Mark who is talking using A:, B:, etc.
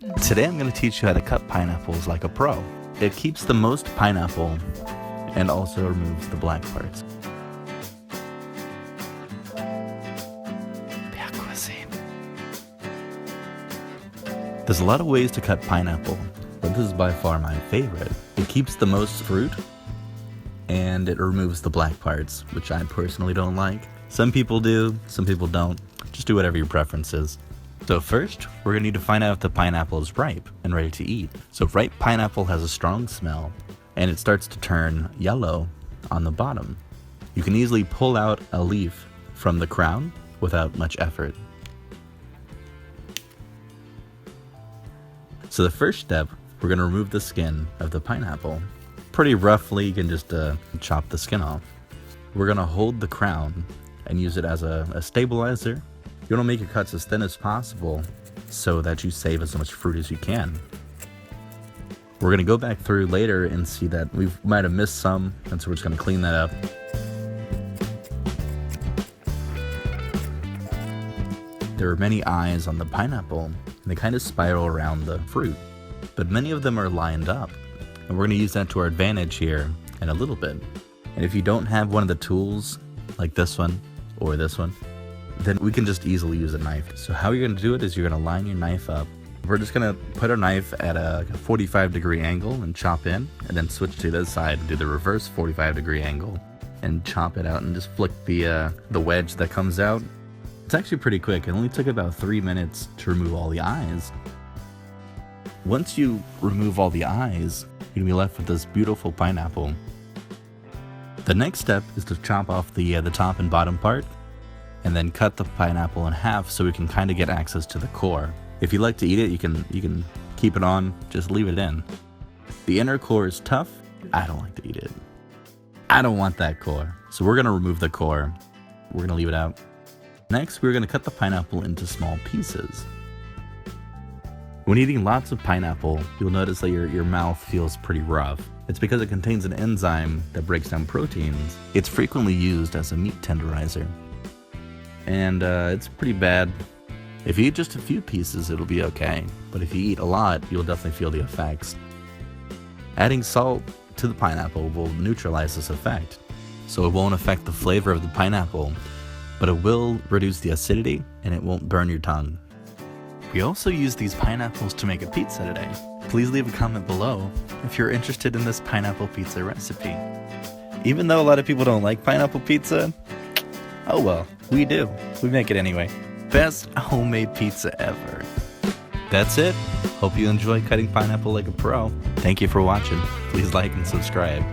A: Today I'm going to teach you how to cut pineapples like a pro. It keeps the most pineapple and also removes the black parts. There's a lot of ways to cut pineapple, but this is by far my favorite. It keeps the most fruit and it removes the black parts, which I personally don't like. Some people do, some people don't. Just do whatever your preference is. So first, we're gonna need to find out if the pineapple is ripe and ready to eat. So ripe pineapple has a strong smell and it starts to turn yellow on the bottom. You can easily pull out a leaf from the crown without much effort. So the first step, we're gonna remove the skin of the pineapple. Pretty roughly, you can just chop the skin off. We're gonna hold the crown and use it as a stabilizer. You wanna make your cuts as thin as possible so that you save as much fruit as you can. We're gonna go back through later and see that we might have missed some, and so we're just gonna clean that up. There are many eyes on the pineapple, and they kind of spiral around the fruit, but many of them are lined up, and we're gonna use that to our advantage here in a little bit. And if you don't have one of the tools, like this one or this one, then we can just easily use a knife. So how you're gonna do it is you're gonna line your knife up. We're just gonna put our knife at a 45-degree angle and chop in, and then switch to this side and do the reverse 45-degree angle and chop it out and just flick the wedge that comes out. It's actually pretty quick. It only took about 3 minutes to remove all the eyes. Once you remove all the eyes, you're gonna be left with this beautiful pineapple. The next step is to chop off the top and bottom part, and then cut the pineapple in half so we can kind of get access to the core. If you like to eat it, you can keep it on, just leave it in. The inner core is tough. I don't like to eat it. I don't want that core. So we're gonna remove the core. We're gonna leave it out. Next, we're gonna cut the pineapple into small pieces. When eating lots of pineapple, you'll notice that your mouth feels pretty rough. It's because it contains an enzyme that breaks down proteins. It's frequently used as a meat tenderizer. And it's pretty bad. If you eat just a few pieces, it'll be okay. But if you eat a lot, you'll definitely feel the effects. Adding salt to the pineapple will neutralize this effect. So it won't affect the flavor of the pineapple, but it will reduce the acidity and it won't burn your tongue. We also use these pineapples to make a pizza today. Please leave a comment below if you're interested in this pineapple pizza recipe. Even though a lot of people don't like pineapple pizza, oh well, we do. We make it anyway. Best homemade pizza ever. That's it. Hope you enjoy cutting pineapple like a pro. Thank you for watching. Please like and subscribe.